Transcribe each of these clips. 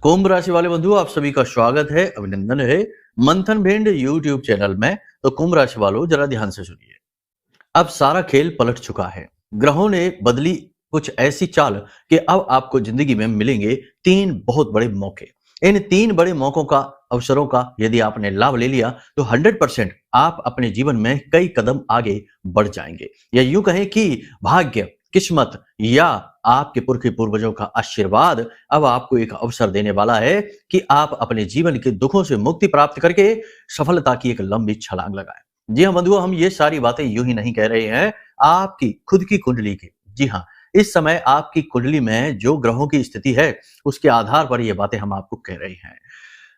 कुंभ राशि वाले बंधु, आप सभी का स्वागत है, अभिनंदन है मंथन भेंड यूट्यूब चैनल में। तो कुंभ राशि वालों, जरा ध्यान से सुनिए। अब सारा खेल पलट चुका है। ग्रहों ने बदली कुछ ऐसी चाल कि अब आपको जिंदगी में मिलेंगे 3 बहुत बड़े मौके। इन 3 बड़े मौकों का, अवसरों का यदि आपने लाभ ले लिया तो 100% आप अपने जीवन में कई कदम आगे बढ़ जाएंगे। या यूं कहें कि भाग्य, किस्मत या आपके पुरखे पूर्वजों का आशीर्वाद अब आपको एक अवसर देने वाला है कि आप अपने जीवन के दुखों से मुक्ति प्राप्त करके सफलता की एक लंबी छलांग लगाएं। जी हाँ बंधुओं, हम ये सारी बातें यूं ही नहीं कह रहे हैं, आपकी खुद की कुंडली की। जी हाँ, इस समय आपकी कुंडली में जो ग्रहों की स्थिति है उसके आधार पर ये बातें हम आपको कह रहे हैं।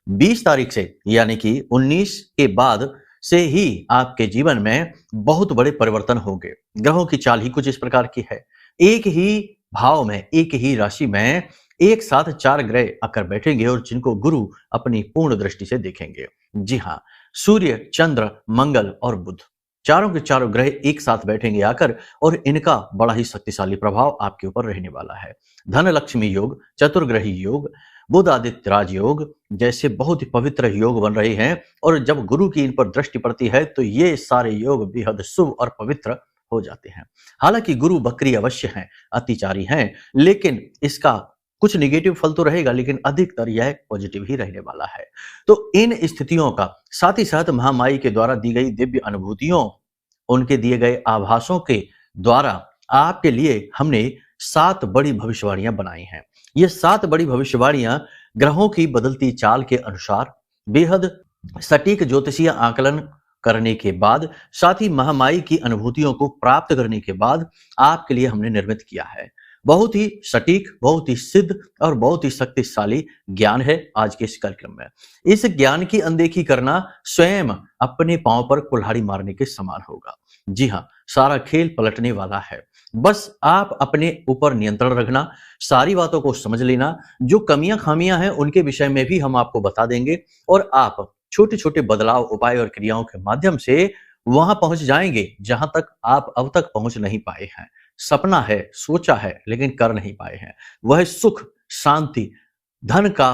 20 तारीख से यानी कि 19 के बाद से ही आपके जीवन में बहुत बड़े परिवर्तन होंगे। ग्रहों की चाल ही कुछ इस प्रकार की है। एक ही भाव में, एक ही राशि में एक साथ 4 ग्रह आकर बैठेंगे और जिनको गुरु अपनी पूर्ण दृष्टि से देखेंगे। जी हाँ, सूर्य, चंद्र, मंगल और बुध, चारों के चारों ग्रह एक साथ बैठेंगे आकर और इनका बड़ा ही शक्तिशाली प्रभाव आपके ऊपर रहने वाला है। धन लक्ष्मी योग, चतुर्ग्रही योग, बुध आदित्य राजयोग जैसे बहुत ही पवित्र योग बन रहे हैं और जब गुरु की इन पर दृष्टि पड़ती है तो ये सारे योग बेहद शुभ और पवित्र हो जाते हैं। हालांकि गुरु बकरी अवश्य हैं, अतिचारी हैं, लेकिन इसका कुछ निगेटिव फल तो रहेगा, लेकिन अधिकतर यह पॉजिटिव ही रहने वाला है। तो इन स्थितियों का साथ ही साथ महामाई के द्वारा दी गई दिव्य अनुभूतियों, उनके दिए गए आभासों के द्वारा आपके लिए हमने 7 बड़ी भविष्यवाणियां बनाई हैं। ये 7 बड़ी भविष्यवाणियां ग्रहों की बदलती चाल के अनुसार बेहद सटीक ज्योतिषीय आकलन करने के बाद, साथ ही महामाई की अनुभूतियों को प्राप्त करने के बाद आपके लिए हमने निर्मित किया है। बहुत ही सटीक, बहुत ही सिद्ध और बहुत ही शक्तिशाली ज्ञान है आज के इस कार्यक्रम में। इस ज्ञान की अनदेखी करना स्वयं अपने पांव पर कुल्हाड़ी मारने के समान होगा। जी हाँ, सारा खेल पलटने वाला है। बस आप अपने ऊपर नियंत्रण रखना, सारी बातों को समझ लेना, जो कमियां खामियां हैं उनके विषय में भी हम आपको बता देंगे और आप छोटे छोटे बदलाव, उपाय और क्रियाओं के माध्यम से वहां पहुंच जाएंगे जहां तक आप अब तक पहुंच नहीं पाए हैं। सपना है, सोचा है, लेकिन कर नहीं पाए हैं, वह सुख, शांति, धन का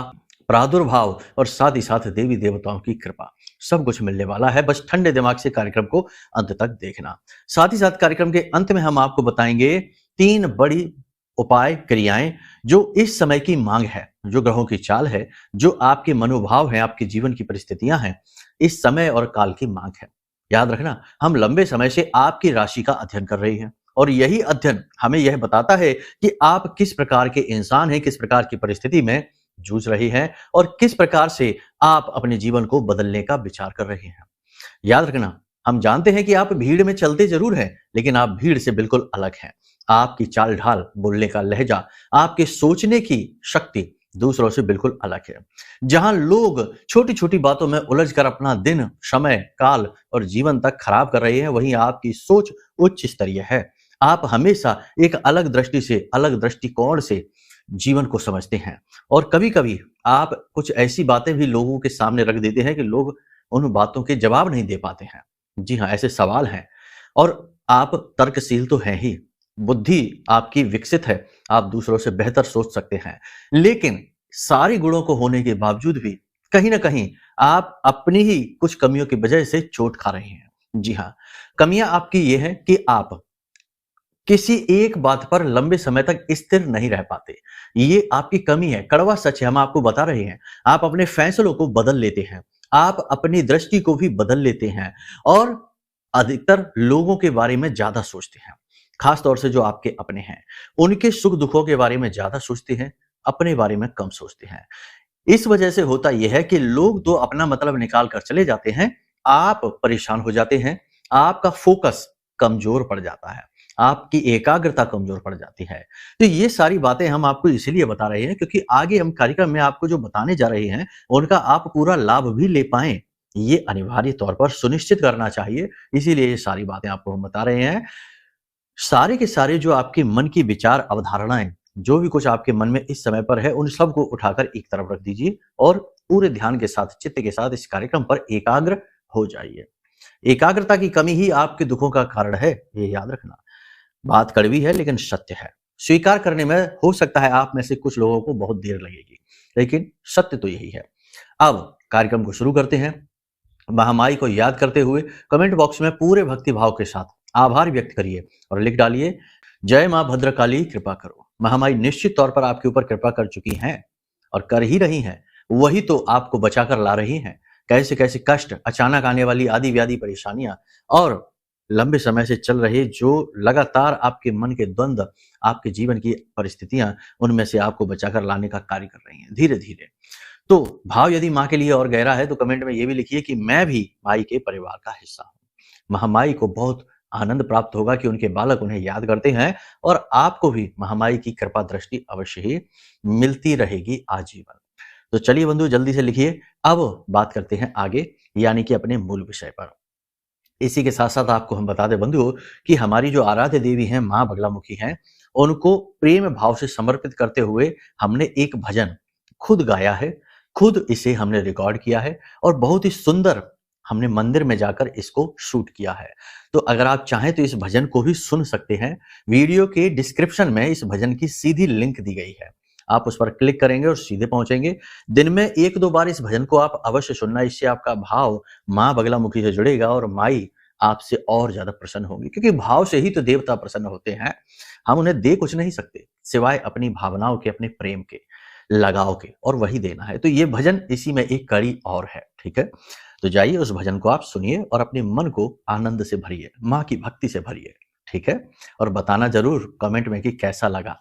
प्रादुर्भाव और साथ ही साथ देवी देवताओं की कृपा, सब कुछ मिलने वाला है। बस ठंडे दिमाग से कार्यक्रम को अंत तक देखना। साथ ही साथ कार्यक्रम के अंत में हम आपको बताएंगे 3 बड़ी उपाय, क्रियाएं जो इस समय की मांग है, जो ग्रहों की चाल है, जो आपके मनोभाव है, आपके जीवन की परिस्थितियां हैं, इस समय और काल की मांग है। याद रखना, हम लंबे समय से आपकी राशि का अध्ययन कर रहे हैं और यही अध्ययन हमें यह बताता है कि आप किस प्रकार के इंसान हैं, किस प्रकार की परिस्थिति में जूझ रहे हैं और किस प्रकार से आप अपने जीवन को बदलने का विचार कर रहे हैं। याद रखना, हम जानते हैं कि आप भीड़ में चलते जरूर हैं, लेकिन आप भीड़ से बिल्कुल अलग हैं। आपकी चाल ढाल, बोलने का लहजा, आपके सोचने की शक्ति दूसरों से बिल्कुल अलग है। जहां लोग छोटी छोटी बातों में उलझकर अपना दिन, समय, काल और जीवन तक खराब कर रहे हैं, वहीं आपकी सोच उच्च स्तरीय है। आप हमेशा एक अलग दृष्टि से, अलग दृष्टिकोण से जीवन को समझते हैं और कभी कभी आप कुछ ऐसी बातें भी लोगों के सामने रख देते हैं कि लोग उन बातों के जवाब नहीं दे पाते हैं। जी हाँ, ऐसे सवाल हैं और आप तर्कशील तो हैं ही, बुद्धि आपकी विकसित है, आप दूसरों से बेहतर सोच सकते हैं, लेकिन सारी गुणों को होने के बावजूद भी कहीं ना कहीं आप अपनी ही कुछ कमियों की वजह से चोट खा रहे हैं। जी हाँ, कमियां आपकी ये है कि आप किसी एक बात पर लंबे समय तक स्थिर नहीं रह पाते। ये आपकी कमी है, कड़वा सच है, हम आपको बता रहे हैं। आप अपने फैसलों को बदल लेते हैं, आप अपनी दृष्टि को भी बदल लेते हैं और अधिकतर लोगों के बारे में ज्यादा सोचते हैं, खास तौर से जो आपके अपने हैं, उनके सुख दुखों के बारे में ज्यादा सोचते हैं, अपने बारे में कम सोचते हैं। इस वजह से होता यह है कि लोग तो अपना मतलब निकाल कर चले जाते हैं, आप परेशान हो जाते हैं, आपका फोकस कमजोर पड़ जाता है, आपकी एकाग्रता कमजोर पड़ जाती है। तो ये सारी बातें हम आपको इसीलिए बता रहे हैं क्योंकि आगे हम कार्यक्रम में आपको जो बताने जा रहे हैं उनका आप पूरा लाभ भी ले पाएं, ये अनिवार्य तौर पर सुनिश्चित करना चाहिए। इसीलिए ये सारी बातें आपको हम बता रहे हैं। सारे के सारे जो आपके मन की विचार, अवधारणाएं, जो भी कुछ आपके मन में इस समय पर है, उन सबको उठाकर एक तरफ रख दीजिए और पूरे ध्यान के साथ, चित्त के साथ इस कार्यक्रम पर एकाग्र हो जाइए। एकाग्रता की कमी ही आपके दुखों का कारण है, ये याद रखना। बात कड़वी है लेकिन सत्य है। स्वीकार करने में हो सकता है आप में से कुछ लोगों को बहुत देर लगेगी, लेकिन सत्य तो यही है। अब कार्यक्रम को शुरू करते हैं। महामाई को याद करते हुए कमेंट बॉक्स में पूरे भक्ति भाव के साथ आभार व्यक्त करिए और लिख डालिए, जय मां भद्रकाली कृपा करो। महामाई निश्चित तौर पर आपके ऊपर कृपा कर चुकी हैं और कर ही रही हैं, वही तो आपको बचाकर ला रही हैं। कैसे कैसे कष्ट, अचानक आने वाली आदि व्याधि परेशानियां और लंबे समय से चल रहे जो लगातार आपके मन के द्वंद्व, आपके जीवन की परिस्थितियां, उनमें से आपको बचाकर लाने का कार्य कर रही हैं धीरे धीरे। तो भाव यदि माँ के लिए और गहरा है तो कमेंट में ये भी लिखिए कि मैं भी माई के परिवार का हिस्सा हूँ। महामाई को बहुत आनंद प्राप्त होगा कि उनके बालक उन्हें याद करते हैं और आपको भी महामाई की कृपा दृष्टि अवश्य ही मिलती रहेगी आजीवन। तो चलिए बंधु जल्दी से लिखिए। अब बात करते हैं आगे, यानी कि अपने मूल विषय पर। इसी के साथ साथ आपको हम बता दें बंधु कि हमारी जो आराध्य देवी हैं माँ बगलामुखी हैं, उनको प्रेम भाव से समर्पित करते हुए हमने एक भजन खुद गाया है, खुद इसे हमने रिकॉर्ड किया है और बहुत ही सुंदर हमने मंदिर में जाकर इसको शूट किया है। तो अगर आप चाहें तो इस भजन को भी सुन सकते हैं। वीडियो के डिस्क्रिप्शन में इस भजन की सीधी लिंक दी गई है, आप उस पर क्लिक करेंगे और सीधे पहुंचेंगे। दिन में 1-2 बार इस भजन को आप अवश्य सुनना, इससे आपका भाव माँ बगलामुखी से जुड़ेगा और माई आपसे और ज्यादा प्रसन्न होगी, क्योंकि भाव से ही तो देवता प्रसन्न होते हैं। हम उन्हें दे कुछ नहीं सकते सिवाय अपनी भावनाओं के, अपने प्रेम के, लगाव के, और वही देना है। तो ये भजन इसी में एक कड़ी और है, ठीक है। तो जाइए उस भजन को आप सुनिए और अपने मन को आनंद से भरिए, माँ की भक्ति से भरिए, ठीक है। और बताना जरूर कमेंट में कि कैसा लगा।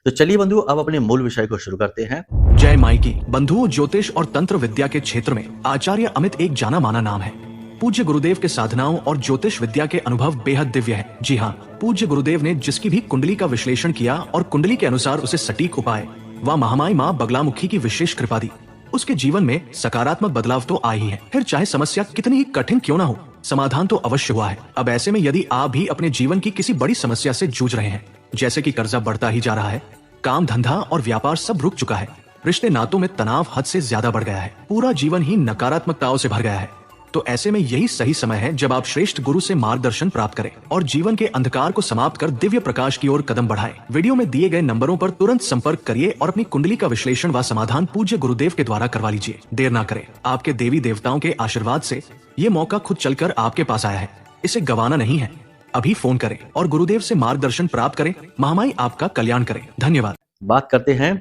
तो चलिए बंधु अब अपने मूल विषय को शुरू करते हैं। जय माई की। बंधुओं, ज्योतिष और तंत्र विद्या के क्षेत्र में आचार्य अमित एक जाना माना नाम है। पूज्य गुरुदेव के साधनाओं और ज्योतिष विद्या के अनुभव बेहद दिव्य है। जी हाँ, पूज्य गुरुदेव ने जिसकी भी कुंडली का विश्लेषण किया और कुंडली के अनुसार उसे सटीक उपाय व महामाई माँ बगलामुखी की विशेष कृपा दी, उसके जीवन में सकारात्मक बदलाव तो आए ही है। फिर चाहे समस्या कितनी ही कठिन क्यों न हो, समाधान तो अवश्य हुआ है। अब ऐसे में यदि आप भी अपने जीवन की किसी बड़ी समस्या से जूझ रहे हैं, जैसे कि कर्जा बढ़ता ही जा रहा है, काम धंधा और व्यापार सब रुक चुका है, रिश्ते नातों में तनाव हद से ज्यादा बढ़ गया है, पूरा जीवन ही नकारात्मकताओं से भर गया है, तो ऐसे में यही सही समय है जब आप श्रेष्ठ गुरु से मार्गदर्शन प्राप्त करें और जीवन के अंधकार को समाप्त कर दिव्य प्रकाश की ओर कदम बढ़ाएं। वीडियो में दिए गए नंबरों पर तुरंत संपर्क करिए और अपनी कुंडली का विश्लेषण व समाधान पूज्य गुरुदेव के द्वारा करवा लीजिए। देर ना करें, आपके देवी देवताओं के आशीर्वाद से ये मौका खुद चलकर आपके पास आया है, इसे गंवाना नहीं है। अभी फोन करें और गुरुदेव से मार्गदर्शन प्राप्त करें। महामाई आपका कल्याण करें। धन्यवाद। बात करते हैं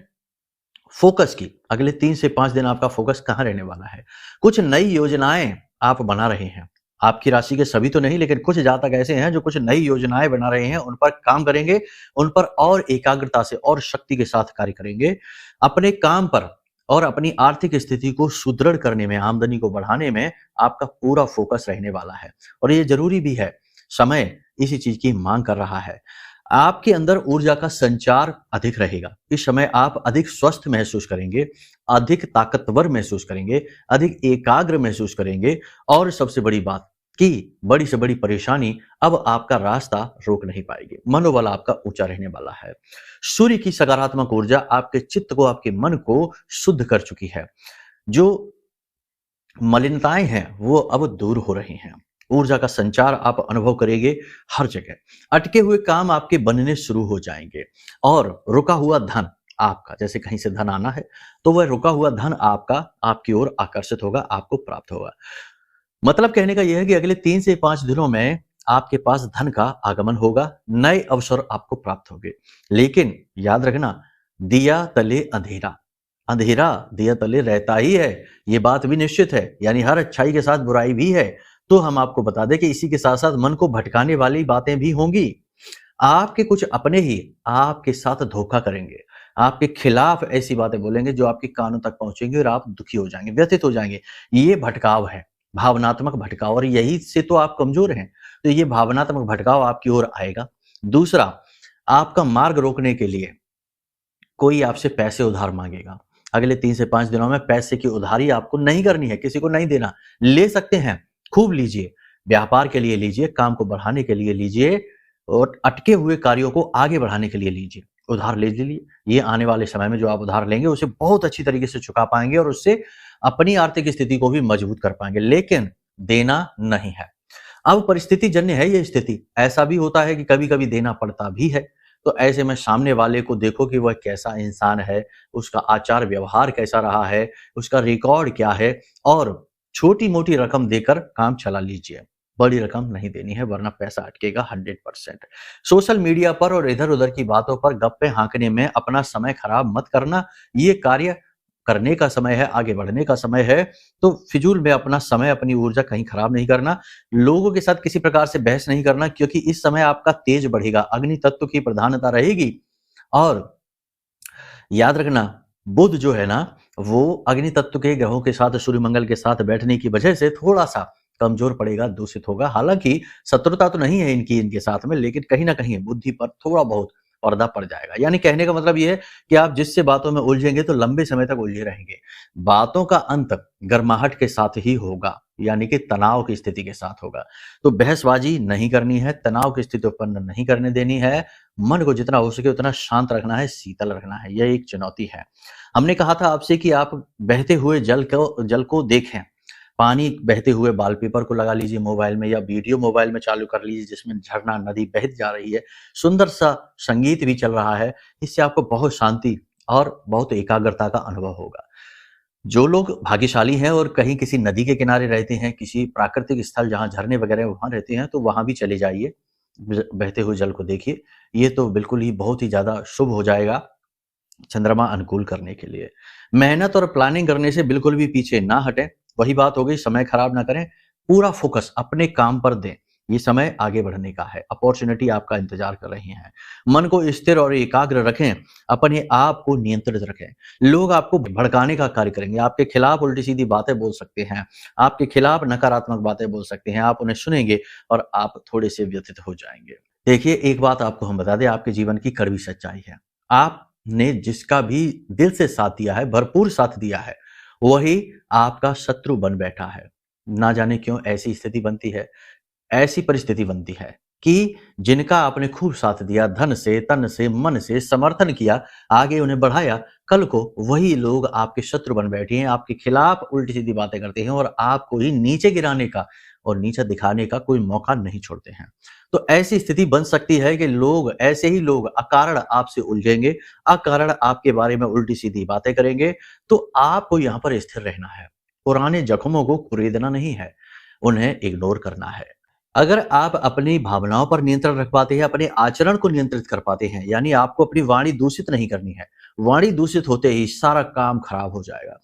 फोकस की। अगले 3 से 5 दिन आपका फोकस कहाँ रहने वाला है? कुछ नई योजनाएं आप बना रहे हैं। आपकी राशि के सभी तो नहीं, लेकिन कुछ जातक ऐसे हैं जो कुछ नई योजनाएं बना रहे हैं, उन पर काम करेंगे, उन पर और एकाग्रता से और शक्ति के साथ कार्य करेंगे। अपने काम पर और अपनी आर्थिक स्थिति को सुदृढ़ करने में, आमदनी को बढ़ाने में आपका पूरा फोकस रहने वाला है और ये जरूरी भी है। समय इसी चीज की मांग कर रहा है। आपके अंदर ऊर्जा का संचार अधिक रहेगा। इस समय आप अधिक स्वस्थ महसूस करेंगे, अधिक ताकतवर महसूस करेंगे, अधिक एकाग्र महसूस करेंगे और सबसे बड़ी बात कि बड़ी से बड़ी परेशानी अब आपका रास्ता रोक नहीं पाएगी। मनोबल आपका ऊंचा रहने वाला है। सूर्य की सकारात्मक ऊर्जा आपके चित्त को, आपके मन को शुद्ध कर चुकी है। जो मलिनताएं हैं वो अब दूर हो रही हैं। ऊर्जा का संचार आप अनुभव करेंगे हर जगह। अटके हुए काम आपके बनने शुरू हो जाएंगे और रुका हुआ धन आपका, जैसे कहीं से धन आना है तो वह रुका हुआ धन आपका आपकी ओर आकर्षित होगा, आपको प्राप्त होगा। मतलब कहने का यह है कि अगले 3 से 5 दिनों में आपके पास धन का आगमन होगा, नए अवसर आपको प्राप्त होंगे। लेकिन याद रखना, दिया तले अंधेरा, अंधेरा दिया तले रहता ही है, ये बात भी निश्चित है। यानी हर अच्छाई के साथ बुराई भी है। तो हम आपको बता दें कि इसी के साथ साथ मन को भटकाने वाली बातें भी होंगी। आपके कुछ अपने ही आपके साथ धोखा करेंगे, आपके खिलाफ ऐसी बातें बोलेंगे जो आपके कानों तक पहुंचेंगे और आप दुखी हो जाएंगे, व्यथित हो जाएंगे। ये भटकाव है, भावनात्मक भटकाव, और यही से तो आप कमजोर हैं। तो ये भावनात्मक भटकाव आपकी ओर आएगा। दूसरा, आपका मार्ग रोकने के लिए कोई आपसे पैसे उधार मांगेगा। अगले 3 से 5 दिनों में पैसे की उधारी आपको नहीं करनी है, किसी को नहीं देना। ले सकते हैं, खूब लीजिए, व्यापार के लिए लीजिए, काम को बढ़ाने के लिए लीजिए और अटके हुए कार्यों को आगे बढ़ाने के लिए लीजिए। उधार ले लीजिए। ये आने वाले समय में जो आप उधार लेंगे उसे बहुत अच्छी तरीके से चुका पाएंगे और उससे अपनी आर्थिक स्थिति को भी मजबूत कर पाएंगे, लेकिन देना नहीं है। अब परिस्थिति जन्य है ये स्थिति। ऐसा भी होता है कि कभी कभी देना पड़ता भी है, तो ऐसे में सामने वाले को देखो कि वह कैसा इंसान है, उसका आचार व्यवहार कैसा रहा है, उसका रिकॉर्ड क्या है, और छोटी-मोटी रकम देकर काम चला लीजिए। बड़ी रकम नहीं देनी है वरना पैसा अटकेगा 100%। सोशल मीडिया पर और इधर-उधर की बातों पर गप्पे हाँकने में अपना समय खराब मत करना। ये कार्य करने का समय है, आगे बढ़ने का समय है, तो फिजूल में अपना समय, अपनी ऊर्जा कहीं खराब नहीं करना। लोगों के साथ किसी प्रकार से बहस नहीं करना, क्योंकि इस समय आपका तेज बढ़ेगा, अग्नि तत्व की प्रधानता रहेगी। और याद रखना, बुध जो है ना, वो अग्नि तत्व के ग्रहों के साथ, सूर्य मंगल के साथ बैठने की वजह से थोड़ा-सा कमज़ोर पड़ेगा, दूषित होगा। हालाँकि शत्रुता तो नहीं है इनकी इनके साथ में, लेकिन कहीं न कहीं बुद्धि पर थोड़ा बहुत पर्दा पड़ जाएगा। यानी कहने का मतलब ये है कि आप जिससे बातों में उलझेंगे तो लंबे समय तक उलझे रहेंगे। बातों का अंत गर्माहट के साथ ही होगा, यानी कि तनाव की स्थिति के साथ होगा। तो बहसबाजी नहीं करनी है, तनाव की स्थिति उत्पन्न नहीं करने देनी है, मन को जितना हो सके उतना शांत रखना है, शीतल रखना है, यह एक चुनौती है। हमने कहा था आपसे कि आप बहते हुए जल को देखें, पानी बहते हुए वॉलपेपर को लगा लीजिए मोबाइल में, या वीडियो मोबाइल में चालू कर लीजिए जिसमें झरना, नदी बह जा रही है, सुंदर सा संगीत भी चल रहा है। इससे आपको बहुत शांति और बहुत एकाग्रता का अनुभव होगा। जो लोग भाग्यशाली हैं और कहीं किसी नदी के किनारे रहते हैं, किसी प्राकृतिक स्थल जहाँ झरने वगैरह वहाँ रहते हैं, तो वहाँ भी चले जाइए, बहते हुए जल को देखिए। ये तो बिल्कुल ही बहुत ही ज़्यादा शुभ हो जाएगा चंद्रमा अनुकूल करने के लिए। मेहनत और प्लानिंग करने से बिल्कुल भी पीछे ना हटें। वही बात हो गई, समय खराब ना करें, पूरा फोकस अपने काम पर दें। ये समय आगे बढ़ने का है, अपॉर्चुनिटी आपका इंतजार कर रही है। मन को स्थिर और एकाग्र रखें, अपने आप को नियंत्रित रखें। लोग आपको भड़काने का कार्य करेंगे, आपके खिलाफ उल्टी-सीधी बातें बोल सकते हैं, आपके खिलाफ नकारात्मक बातें बोल सकते हैं, आप उन्हें सुनेंगे और आप थोड़े से व्यथित हो जाएँगे। देखिए, एक बात आपको हम बता दें, आपके जीवन की कड़वी सच्चाई है। आपने जिसका भी दिल से साथ दिया है, भरपूर साथ दिया है, वही आपका शत्रु बन बैठा है। ना जाने क्यों ऐसी स्थिति बनती है, ऐसी परिस्थिति बनती है कि जिनका आपने खूब साथ दिया, धन से, तन से, मन से समर्थन किया, आगे उन्हें बढ़ाया, कल को वही लोग आपके शत्रु बन बैठे हैं, आपके खिलाफ उल्टी-सीधी बातें करते हैं और आपको ही नीचे गिराने का और नीचा दिखाने का कोई मौका नहीं छोड़ते हैं। तो ऐसी स्थिति बन सकती है कि लोग, ऐसे ही लोग अकारण आपसे उलझेंगे, अकारण आपके बारे में उल्टी-सीधी बातें करेंगे, तो आपको यहाँ पर स्थिर रहना है। पुराने जख्मों को कुरेदना नहीं है, उन्हें इग्नोर करना है। अगर आप अपनी भावनाओं पर नियंत्रण रख पाते हैं, अपने आचरण को नियंत्रित कर पाते हैं, यानी आपको अपनी वाणी दूषित नहीं करनी है। वाणी दूषित होते ही सारा काम खराब हो जाएगा।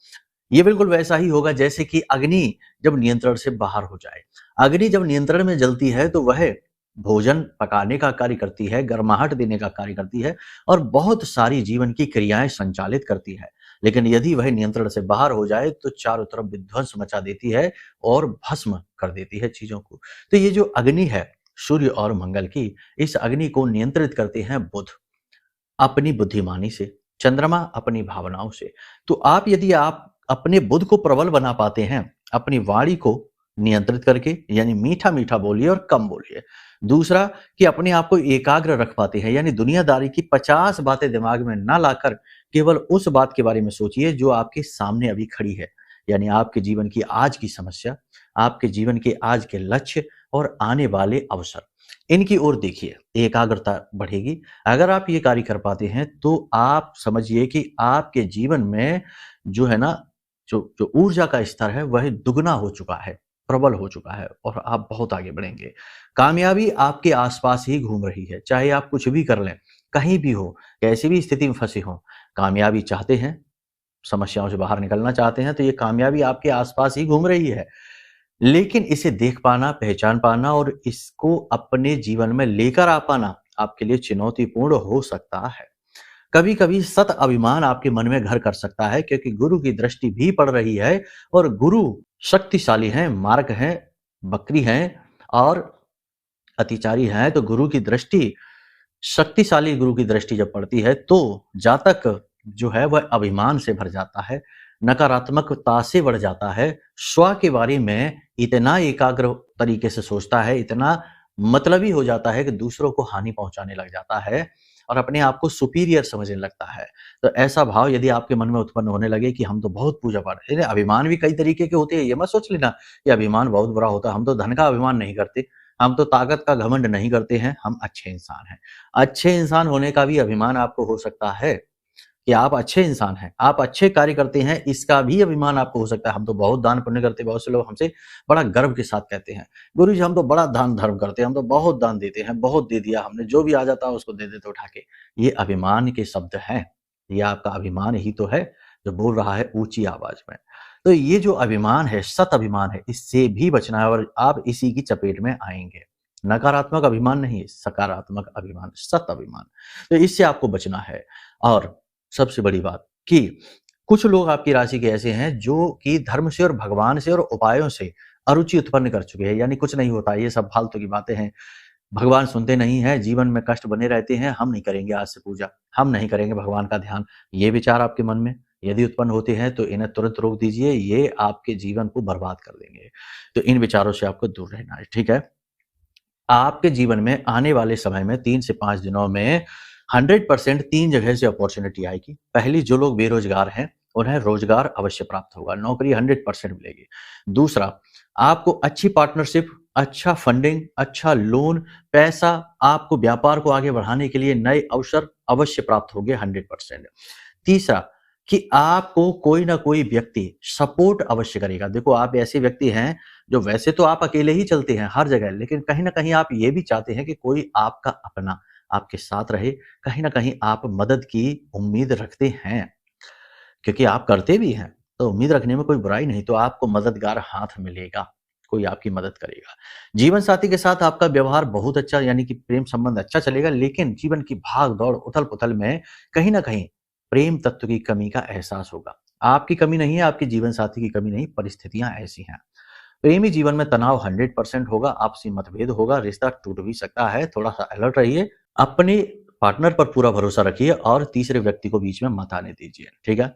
ये बिल्कुल वैसा ही होगा जैसे कि अग्नि जब नियंत्रण से बाहर हो जाए। अग्नि जब नियंत्रण में जलती है तो वह भोजन पकाने का कार्य करती है, गर्माहट देने का कार्य करती है और बहुत सारी जीवन की क्रियाएं संचालित करती है। लेकिन यदि वह नियंत्रण से बाहर हो जाए तो चारों तरफ विध्वंस मचा देती है और भस्म कर देती है चीजों को। तो ये जो अग्नि है सूर्य और मंगल की, इस अग्नि को नियंत्रित करते हैं बुध अपनी बुद्धिमानी से, चंद्रमा अपनी भावनाओं से। तो यदि आप अपने बुध को प्रबल बना पाते हैं, अपनी वाणी को नियंत्रित करके, यानी मीठा-मीठा बोलिए और कम बोलिए। दूसरा कि अपने आप को एकाग्र रख पाते हैं, यानी दुनियादारी की 50 बातें दिमाग में ना लाकर केवल उस बात के बारे में सोचिए जो आपके सामने अभी खड़ी है। यानी आपके जीवन की आज की समस्या, आपके जीवन के आज के लक्ष्य और आने वाले अवसर, इनकी ओर देखिए, एकाग्रता बढ़ेगी। अगर आप ये कार्य कर पाते हैं तो आप समझिए कि आपके जीवन में जो है ना, जो जो ऊर्जा का स्तर है वह दुगना हो चुका है, प्रबल हो चुका है और आप बहुत आगे बढ़ेंगे। कामयाबी आपके आसपास ही घूम रही है, चाहे आप कुछ भी कर लें, कहीं भी हो, कैसी भी स्थिति में फंसे हों, कामयाबी चाहते हैं, समस्याओं से बाहर निकलना चाहते हैं, तो ये कामयाबी आपके आसपास ही घूम रही है। लेकिन इसे देख पाना, पहचान पाना और इसको अपने जीवन में लेकर आ पाना आपके लिए चुनौतीपूर्ण हो सकता है। कभी-कभी सत अभिमान आपके मन में घर कर सकता है, क्योंकि गुरु की दृष्टि भी पड़ रही है और गुरु शक्तिशाली हैं, मार्ग हैं, बकरी हैं और अतिचारी हैं। तो गुरु की दृष्टि, शक्तिशाली गुरु की दृष्टि जब पड़ती है तो जातक जो है वह अभिमान से भर जाता है, नकारात्मकता से बढ़ जाता है, स्व के बारे में इतना एकाग्र तरीके से सोचता है, इतना मतलबी हो जाता है कि दूसरों को हानि पहुंचाने लग जाता है और अपने आप को सुपीरियर समझने लगता है। तो ऐसा भाव यदि आपके मन में उत्पन्न होने लगे कि हम तो बहुत पूजा पाठ, अभिमान भी कई तरीके के होते हैं, ये मत सोच लेना कि अभिमान बहुत बुरा होता है, हम तो धन का अभिमान नहीं करते। हम तो ताकत का घमंड नहीं करते हैं, हम अच्छे इंसान हैं। अच्छे इंसान होने का भी अभिमान आपको हो सकता है कि आप अच्छे इंसान हैं, आप अच्छे कार्य करते हैं, इसका भी अभिमान आपको हो सकता है। हम तो बहुत दान पुण्य करते हैं, बहुत से लोग हमसे बड़ा गर्व के साथ कहते हैं, गुरुजी हम तो बड़ा दान धर्म करते हैं, हम तो बहुत दान देते हैं, बहुत दे दिया हमने, जो भी आ जाता है उसको दे देते उठा के। ये अभिमान के शब्द हैं, ये आपका अभिमान ही तो है जो बोल रहा है ऊंची आवाज में। तो ये जो अभिमान है, सत अभिमान है, इससे भी बचना है और आप इसी की चपेट में आएंगे। नकारात्मक अभिमान नहीं, सकारात्मक अभिमान, सत अभिमान। तो इससे आपको बचना है। और सबसे बड़ी बात कि कुछ लोग आपकी राशि के ऐसे हैं जो कि धर्म से और भगवान से और उपायों से अरुचि उत्पन्न कर चुके हैं, यानी कुछ नहीं होता, ये सब फालतू की बातें हैं, भगवान सुनते नहीं हैं, जीवन में कष्ट बने रहते हैं, हम नहीं करेंगे आज से पूजा, हम नहीं करेंगे भगवान का ध्यान। ये विचार आपके मन में यदि उत्पन्न होते हैं तो इन्हें तुरंत रोक दीजिए, ये आपके जीवन को बर्बाद कर देंगे। तो इन विचारों से आपको दूर रहना है, ठीक है। आपके जीवन में आने वाले समय में 3 से 5 दिनों में 100% 3 जगह से अपॉर्चुनिटी आएगी। पहली, जो लोग बेरोजगार हैं उन्हें रोजगार अवश्य प्राप्त होगा, नौकरी 100% मिलेगी। दूसरा, आपको अच्छी पार्टनरशिप, अच्छा फंडिंग, अच्छा लोन, पैसा, आपको व्यापार को आगे बढ़ाने के लिए नए अवसर अवश्य प्राप्त होंगे 100%। तीसरा, कि आपको कोई ना कोई व्यक्ति सपोर्ट अवश्य करेगा। देखो, आप ऐसे व्यक्ति हैं जो वैसे तो आप अकेले ही चलते हैं हर जगह, लेकिन कहीं ना कहीं आप ये भी चाहते हैं कि कोई आपका अपना आपके साथ रहे। कहीं ना कहीं आप मदद की उम्मीद रखते हैं, क्योंकि आप करते भी हैं, तो उम्मीद रखने में कोई बुराई नहीं। तो आपको मददगार हाथ मिलेगा, कोई आपकी मदद करेगा। जीवन साथी के साथ आपका व्यवहार बहुत अच्छा, यानी कि प्रेम संबंध अच्छा चलेगा, लेकिन जीवन की भाग दौड़ उथल पुथल में कहीं ना कहीं प्रेम तत्व की कमी का एहसास होगा। आपकी कमी नहीं है, आपके जीवन साथी की कमी नहीं, परिस्थितियां ऐसी हैं। प्रेमी जीवन में तनाव 100% होगा, आपसी मतभेद होगा, रिश्ता टूट भी सकता है, थोड़ा सा अलर्ट रहिए, अपने पार्टनर पर पूरा भरोसा रखिए और तीसरे व्यक्ति को बीच में मत आने दीजिए, ठीक है।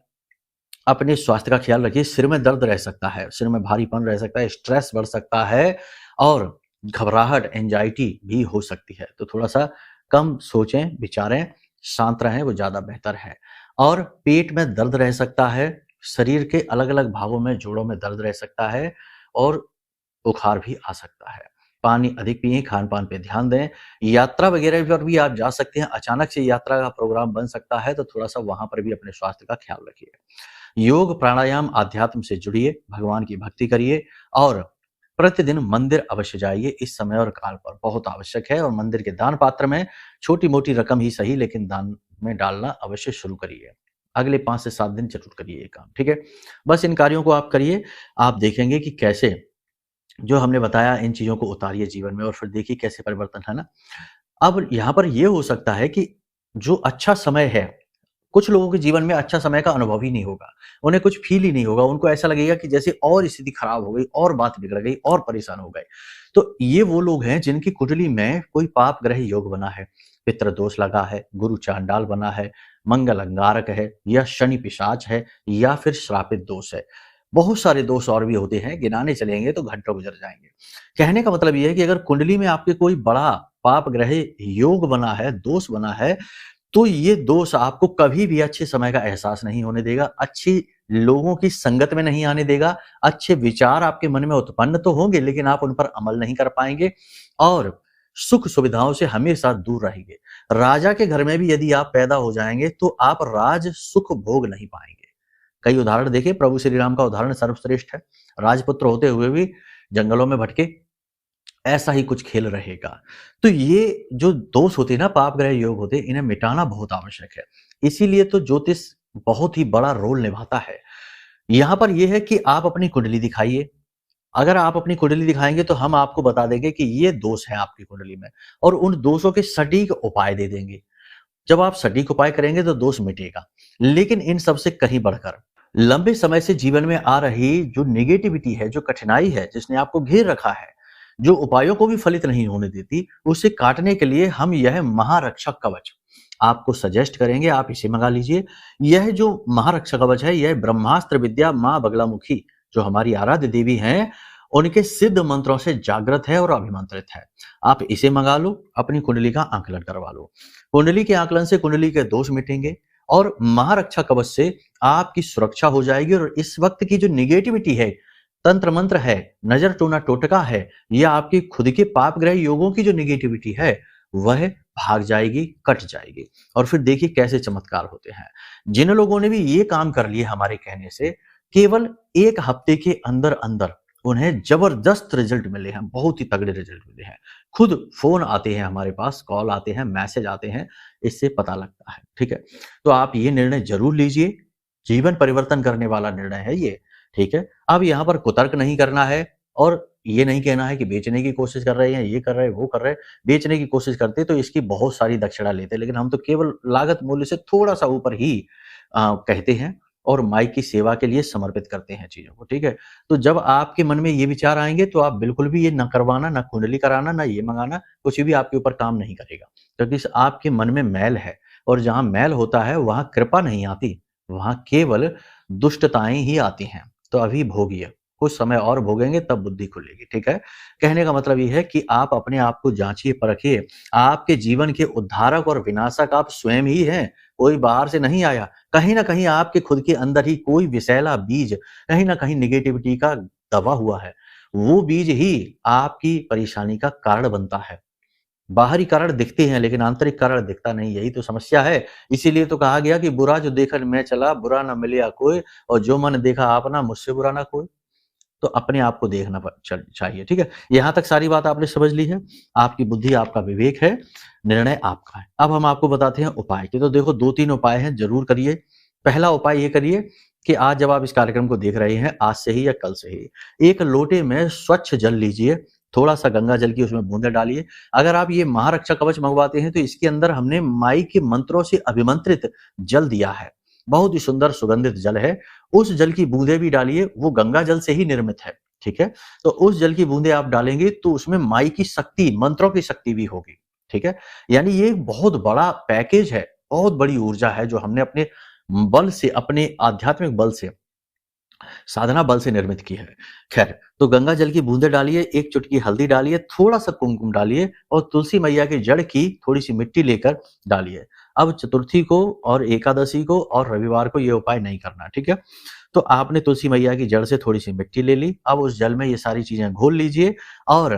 अपने स्वास्थ्य का ख्याल रखिए, सिर में दर्द रह सकता है, सिर में भारीपन रह सकता है, स्ट्रेस बढ़ सकता है और घबराहट, एंजाइटी भी हो सकती है। तो थोड़ा सा कम सोचें, विचारें, शांत रहें, वो ज्यादा बेहतर है। और पेट में दर्द रह सकता है, शरीर के अलग अलग भागों में, जोड़ों में दर्द रह सकता है और बुखार भी आ सकता है। पानी अधिक पिएं, खान पान पे ध्यान दें, यात्रा वगैरह पर भी आप जा सकते हैं, अचानक से यात्रा का प्रोग्राम बन सकता है, तो थोड़ा सा वहां पर भी अपने स्वास्थ्य का ख्याल रखिए। योग, प्राणायाम, आध्यात्म से जुड़िए, भगवान की भक्ति करिए और प्रतिदिन मंदिर अवश्य जाइए। इस समय और काल पर बहुत आवश्यक है और मंदिर के दान पात्र में छोटी मोटी रकम ही सही, लेकिन दान में डालना अवश्य शुरू करिए। अगले 5 से 7 दिन जरूर करिए ये काम, ठीक है। बस इन कार्यों को आप करिए, आप देखेंगे कि कैसे जो हमने बताया इन चीजों को उतारिए जीवन में और फिर देखिए कैसे परिवर्तन, है ना। अब यहाँ पर यह हो सकता है कि जो अच्छा समय है, कुछ लोगों के जीवन में अच्छा समय का अनुभव ही नहीं होगा, उन्हें कुछ फील ही नहीं होगा, उनको ऐसा लगेगा कि जैसे और स्थिति खराब हो गई, और बात बिगड़ गई, और परेशान हो गए। तो ये वो लोग हैं जिनकी कुंडली में कोई पाप ग्रह योग बना है, पितृ दोष लगा है, गुरु चांडाल बना है, मंगल अंगारक है, या शनि पिशाच है, या फिर श्रापित दोष है। बहुत सारे दोष और भी होते हैं, गिनाने चलेंगे तो घंटों गुजर जाएंगे। कहने का मतलब यह है कि अगर कुंडली में आपके कोई बड़ा पाप ग्रह योग बना है, दोष बना है, तो ये दोष आपको कभी भी अच्छे समय का एहसास नहीं होने देगा, अच्छी लोगों की संगत में नहीं आने देगा, अच्छे विचार आपके मन में उत्पन्न तो होंगे लेकिन आप उन पर अमल नहीं कर पाएंगे और सुख सुविधाओं से हमेशा दूर रहेंगे। राजा के घर में भी यदि आप पैदा हो जाएंगे तो आप राज सुख भोग नहीं पाएंगे। कई उदाहरण देखिए, प्रभु श्री राम का उदाहरण सर्वश्रेष्ठ है, राजपुत्र होते हुए भी जंगलों में भटके, ऐसा ही कुछ खेल रहेगा। तो ये जो दोष होते हैं ना, पाप ग्रह योग होते हैं, इन्हें मिटाना बहुत आवश्यक है। इसीलिए तो ज्योतिष बहुत ही बड़ा रोल निभाता है। यहां पर यह है कि आप अपनी कुंडली दिखाइए। अगर आप अपनी कुंडली दिखाएंगे तो हम आपको बता देंगे कि ये दोष है आपकी कुंडली में और उन दोषों के सटीक उपाय दे देंगे। जब आप सटीक उपाय करेंगे तो दोष मिटेगा। लेकिन इन सबसे कहीं बढ़कर लंबे समय से जीवन में आ रही जो नेगेटिविटी है, जो कठिनाई है, जिसने आपको घेर रखा है, जो उपायों को भी फलित नहीं होने देती, उसे काटने के लिए हम यह महारक्षक कवच आपको सजेस्ट करेंगे, आप इसे मंगा लीजिए। यह जो महारक्षक कवच है, यह ब्रह्मास्त्र विद्या मां बगलामुखी जो हमारी आराध्य देवी हैं, उनके सिद्ध मंत्रों से जागृत है और अभिमंत्रित है। आप इसे मंगा लो, अपनी कुंडली का आंकलन करवा लो। कुंडली के आंकलन से कुंडली के दोष मिटेंगे और महारक्षा कवच से आपकी सुरक्षा हो जाएगी और इस वक्त की जो निगेटिविटी है, तंत्र मंत्र है, नजर टोना टोटका है, या आपके खुद के पाप ग्रह योगों की जो निगेटिविटी है वह भाग जाएगी, कट जाएगी। और फिर देखिए कैसे चमत्कार होते हैं। जिन लोगों ने भी ये काम कर लिए हमारे कहने से, केवल 1 हफ्ते के अंदर अंदर उन्हें जबरदस्त रिजल्ट मिले हैं, बहुत ही तगड़े रिजल्ट मिले हैं। खुद फोन आते हैं हमारे पास, कॉल आते हैं, मैसेज आते हैं, इससे पता लगता है। ठीक है, तो आप ये निर्णय जरूर लीजिए, जीवन परिवर्तन करने वाला निर्णय है ये। ठीक है, अब यहाँ पर कुतर्क नहीं करना है और ये नहीं कहना है कि बेचने की कोशिश कर रहे हैं, ये कर रहे हैं, वो कर रहे हैं। बेचने की कोशिश करते तो इसकी बहुत सारी दक्षिणा लेते, लेकिन हम तो केवल लागत मूल्य से थोड़ा सा ऊपर ही कहते हैं और माई की सेवा के लिए समर्पित करते हैं चीजों को। ठीक है, तो जब आपके मन में ये विचार आएंगे तो आप बिल्कुल भी ये न करवाना, ना कुंडली कराना, ना ये मंगाना, कुछ भी आपके ऊपर काम नहीं करेगा, क्योंकि आपके मन में मैल है और जहां मैल होता है वहां कृपा नहीं आती, वहां केवल दुष्टताएं ही आती हैं। तो अभी भोगिए, कुछ समय और भोगेंगे तब बुद्धि खुलेगी। ठीक है, कहने का मतलब ये है कि आप अपने आप को जांचिए, परखिए। आपके जीवन के उद्धारक और विनाशक आप स्वयं ही हैं, कोई बाहर से नहीं आया। कहीं ना कहीं आपके खुद के अंदर ही कोई विषैला बीज, कहीं ना कहीं निगेटिविटी का दबा हुआ है, वो बीज ही आपकी परेशानी का कारण बनता है। बाहरी कारण दिखते हैं लेकिन आंतरिक कारण दिखता नहीं, यही तो समस्या है। इसीलिए तो कहा गया कि बुरा जो देखन मैं चला, बुरा ना मिलिया कोई, और जो मन देखा आपना, मुझसे बुरा ना कोई। तो अपने आप को देखना चाहिए। ठीक है, यहां तक सारी बात आपने समझ ली है। आपकी बुद्धि, आपका विवेक है, निर्णय आपका है। अब हम आपको बताते हैं उपाय के। तो देखो 2-3 उपाय हैं, जरूर करिए। पहला उपाय ये करिए कि आज जब आप इस कार्यक्रम को देख रहे हैं, आज से ही या कल से ही, एक लोटे में स्वच्छ जल लीजिए, थोड़ा सा गंगा जल की उसमें बूंदे डालिए। अगर आप ये महारक्षा कवच मंगवाते हैं तो इसके अंदर हमने माई के मंत्रों से अभिमंत्रित जल दिया है, बहुत ही सुंदर सुगंधित जल है। उस जल की बूंदे भी डालिए, वो गंगा जल से ही निर्मित है। ठीक है, तो उस जल की बूंदे आप डालेंगे तो उसमें माई की शक्ति, मंत्रों की शक्ति भी होगी। ठीक है, यानी ये एक बहुत बड़ा पैकेज है, बहुत बड़ी ऊर्जा है जो हमने अपने बल से, अपने आध्यात्मिक बल से, साधना बल से निर्मित की है। खैर, तो गंगा जल की बूंदे डालिए, 1 चुटकी हल्दी डालिए, थोड़ा सा कुमकुम डालिए और तुलसी मैया की जड़ की थोड़ी सी मिट्टी लेकर डालिए। अब चतुर्थी को और एकादशी को और रविवार को ये उपाय नहीं करना। ठीक है, तो आपने तुलसी मैया की जड़ से थोड़ी सी मिट्टी ले ली। अब उस जल में ये सारी चीजें घोल लीजिए और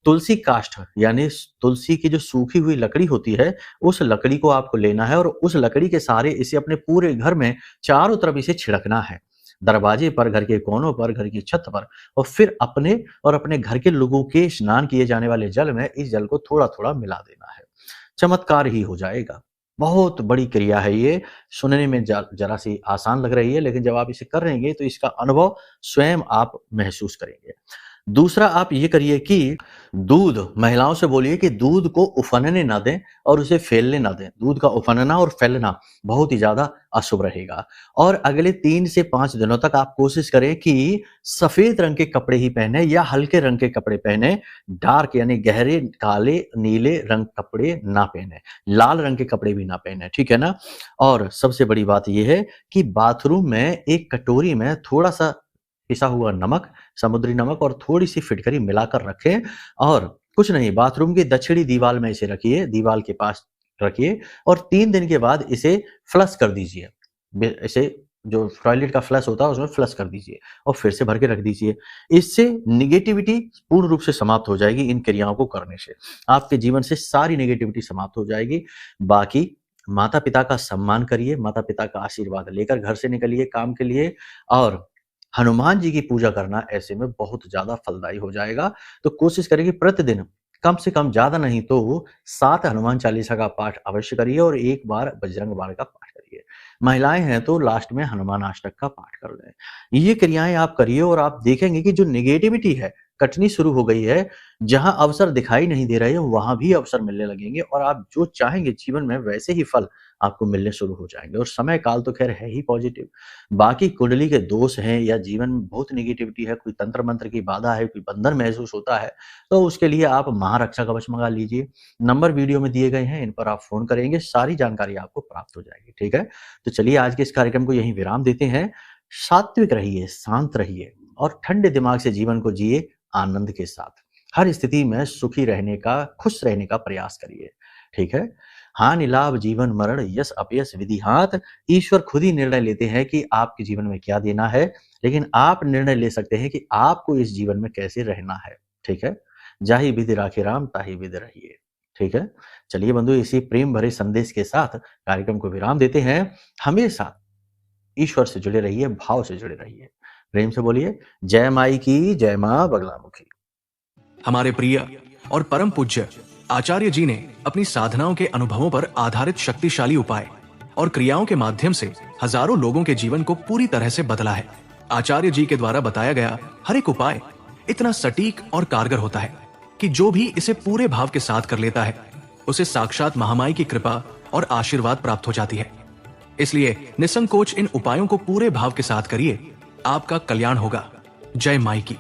तुलसी काष्ठ, यानी तुलसी की जो सूखी हुई लकड़ी होती है, उस लकड़ी को आपको लेना है और उस लकड़ी के सहारे इसे अपने पूरे घर में चारों तरफ इसे छिड़कना है, दरवाजे पर, घर के कोनों पर, घर की छत पर, और फिर अपने और अपने घर के लोगों के स्नान किए जाने वाले जल में इस जल को थोड़ा थोड़ा मिला देना है। चमत्कार ही हो जाएगा। बहुत बड़ी क्रिया है ये, सुनने में जरा सी आसान लग रही है, लेकिन जब आप इसे कर रहेंगे तो इसका अनुभव स्वयं आप महसूस करेंगे। दूसरा आप ये करिए कि दूध, महिलाओं से बोलिए कि दूध को उफनने ना दें और उसे फैलने ना दें। दूध का उफनना और फैलना बहुत ही ज्यादा अशुभ रहेगा। और अगले 3 से 5 दिनों तक आप कोशिश करें कि सफेद रंग के कपड़े ही पहने या हल्के रंग के कपड़े पहने, डार्क यानी गहरे काले नीले रंग कपड़े ना पहने, लाल रंग के कपड़े भी ना पहने। ठीक है ना। और सबसे बड़ी बात यह है कि बाथरूम में एक कटोरी में थोड़ा सा पिसा हुआ नमक, समुद्री नमक और थोड़ी सी फिटकरी मिलाकर रखें और कुछ नहीं, बाथरूम की दक्षिणी दीवार में इसे रखिए, दीवार के पास रखिए और 3 दिन के बाद इसे फ्लश कर दीजिए। इसे जो टॉयलेट का फ्लश होता है उसमें फ्लश कर दीजिए और फिर से भर के रख दीजिए। इससे निगेटिविटी पूर्ण रूप से समाप्त हो जाएगी। इन क्रियाओं को करने से आपके जीवन से सारी निगेटिविटी समाप्त हो जाएगी। बाकी माता पिता का सम्मान करिए, माता पिता का आशीर्वाद लेकर घर से निकलिए काम के लिए, और हनुमान जी की पूजा करना ऐसे में बहुत ज्यादा फलदायी हो जाएगा। तो कोशिश करें कि प्रतिदिन कम से कम, ज्यादा नहीं तो 7 हनुमान चालीसा का पाठ अवश्य करिए और 1 बार बजरंग बाण का पाठ करिए। महिलाएं हैं तो लास्ट में हनुमान अष्टक का पाठ कर लें। ये क्रियाएं आप करिए और आप देखेंगे कि जो निगेटिविटी है कटनी शुरू हो गई है। जहां अवसर दिखाई नहीं दे रहे हैं वहां भी अवसर मिलने लगेंगे और आप जो चाहेंगे जीवन में वैसे ही फल आपको मिलने शुरू हो जाएंगे। और समय काल तो खैर है ही पॉजिटिव। बाकी कुंडली के दोष हैं या जीवन में बहुत निगेटिविटी है, कोई तंत्र मंत्र की बाधा है, कोई बंधन महसूस होता है, तो उसके लिए आप महारक्षा कवच मंगा लीजिए। नंबर वीडियो में दिए गए हैं, इन पर आप फोन करेंगे, सारी जानकारी आपको प्राप्त हो जाएगी। ठीक है, तो चलिए आज के इस कार्यक्रम को यहीं विराम देते हैं। सात्विक रहिए, शांत रहिए और ठंडे दिमाग से जीवन को जिए आनंद के साथ। हर स्थिति में सुखी रहने का, खुश रहने का प्रयास करिए। ठीक है, हानि लाभ जीवन मरण यश अपयश विधि हाथ। ईश्वर खुद ही निर्णय लेते हैं कि आपके जीवन में क्या देना है, लेकिन आप निर्णय ले सकते हैं कि आपको इस जीवन में कैसे रहना है। ठीक है, जाहि विधि राखे राम ताहि विधि रहिए। ठीक है, चलिए बंधु, इसी प्रेम भरे संदेश के साथ कार्यक्रम को विराम देते हैं। हमेशा ईश्वर से जुड़े रहिए, भाव से जुड़े रहिए। प्रेम से बोलिए जय माई की, जय मां बगलामुखी। हमारे प्रिय और परम पूज्य आचार्य जी ने अपनी साधनाओं के अनुभवों पर आधारित शक्तिशाली उपाय और क्रियाओं के माध्यम से हजारों लोगों के जीवन को पूरी तरह से बदला है। आचार्य जी के द्वारा बताया गया हर एक उपाय इतना सटीक और कारगर होता है कि जो भी इसे पूरे भाव के साथ कर लेता है उसे साक्षात महामाई की कृपा और आशीर्वाद प्राप्त हो जाती है। इसलिए निसंकोच इन उपायों को पूरे भाव के साथ करिए, आपका कल्याण होगा। जय माई की।